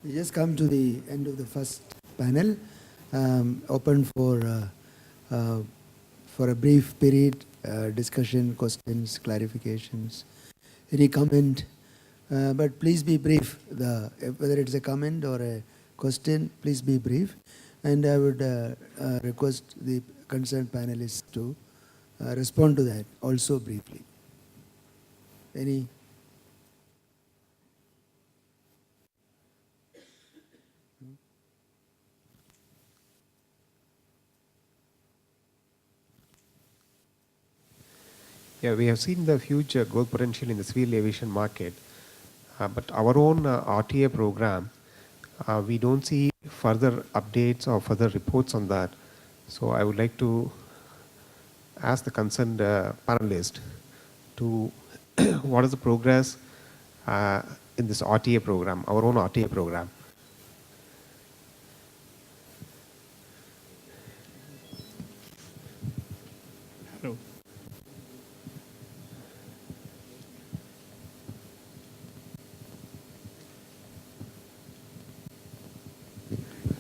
We just come to the end of the first panel, open for a brief period, discussion, questions, clarifications, any comment, but please be brief. Whether it's a comment or a question, please be brief. And I would request the concerned panelists to respond to that also briefly. Any? Yeah, we have seen the huge growth potential in the civil aviation market, but our own RTA program, we don't see further updates or further reports on that. So I would like to ask the concerned panelist to what is the progress in this RTA program, our own RTA program. Hello.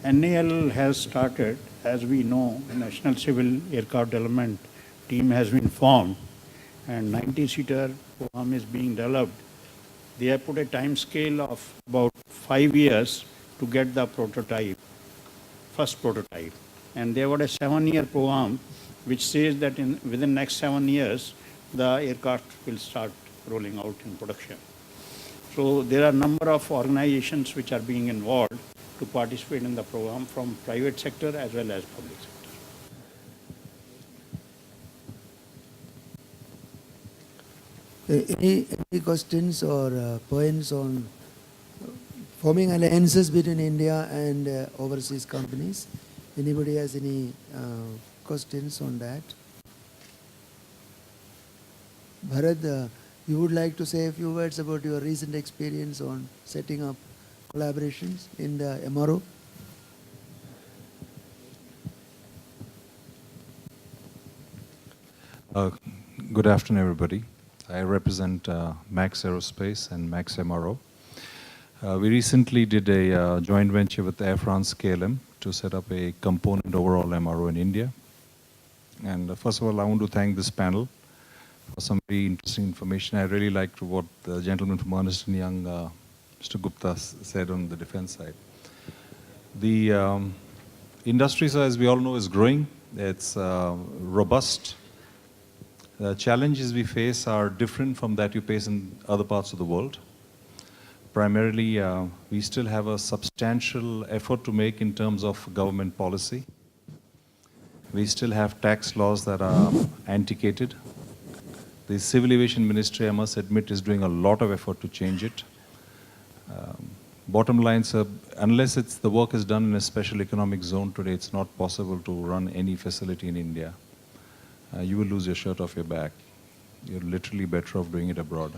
NAL has started, as we know, National Civil Aircraft Development Team has been formed and 90-seater program is being developed. They have put a time scale of about 5 years to get the prototype, first prototype. And they have got a 7-year program which says that within next 7 years, the aircraft will start rolling out in production. So there are a number of organizations which are being involved to participate in the program from private sector as well as public sector. Any questions or points on forming alliances between India and overseas companies? Anybody has any questions on that? Bharat, you would like to say a few words about your recent experience on setting up collaborations in the MRO? Good afternoon, everybody. I represent Max Aerospace and Max MRO. We recently did a joint venture with Air France KLM to set up a component overall MRO in India. And first of all, I want to thank this panel for some very interesting information. I really liked what the gentleman from Ernst & Young, Mr. Gupta, said on the defense side. The industry, so as we all know, is growing. It's robust. The challenges we face are different from that you face in other parts of the world. Primarily, we still have a substantial effort to make in terms of government policy. We still have tax laws that are antiquated. The Civil Aviation Ministry, I must admit, is doing a lot of effort to change it. Bottom line, sir, unless the work is done in a special economic zone today, it's not possible to run any facility in India. You will lose your shirt off your back. You're literally better off doing it abroad.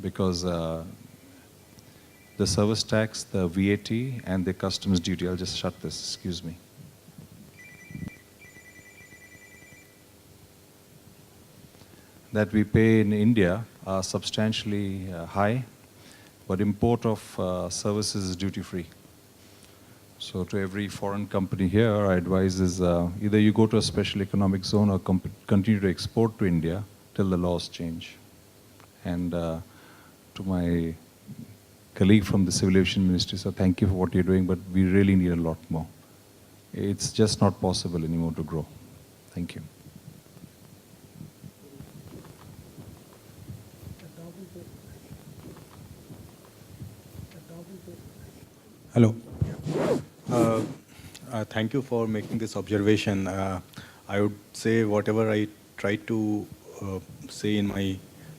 Because the service tax, the VAT, and the customs duty, I'll just shut this, excuse me. That we pay in India are substantially high, but import of services is duty-free. So to every foreign company here, our advice is either you go to a special economic zone or continue to export to India till the laws change. And to my colleague from the Civil Aviation Ministry, so thank you for what you're doing, but we really need a lot more. It's just not possible anymore to grow. Thank you. Hello. Thank you for making this observation. I would say whatever I tried to say in my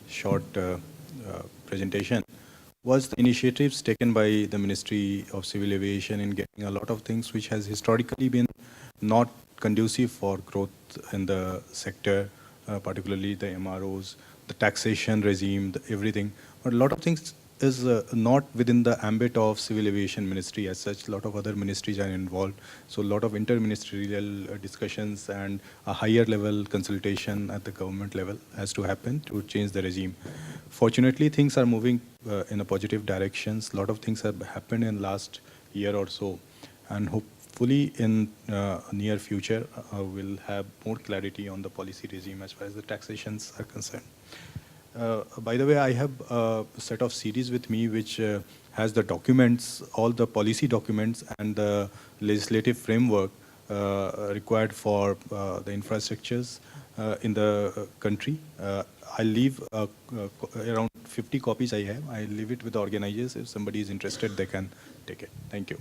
short presentation was the initiatives taken by the Ministry of Civil Aviation in getting a lot of things which has historically been not conducive for growth in the sector, particularly the MROs, the taxation regime, everything. But a lot of things is not within the ambit of Civil Aviation Ministry as such. A lot of other ministries are involved. So a lot of interministerial discussions and a higher level consultation at the government level has to happen to change the regime. Fortunately, things are moving in a positive directions. A lot of things have happened in last year or so. And hopefully in near future, we'll have more clarity on the policy regime as far as the taxations are concerned. By the way, I have a set of CDs with me which has the documents, all the policy documents and the legislative framework required for the infrastructures in the country. I'll leave around 50 copies I have. I'll leave it with the organizers. If somebody is interested, they can take it. Thank you.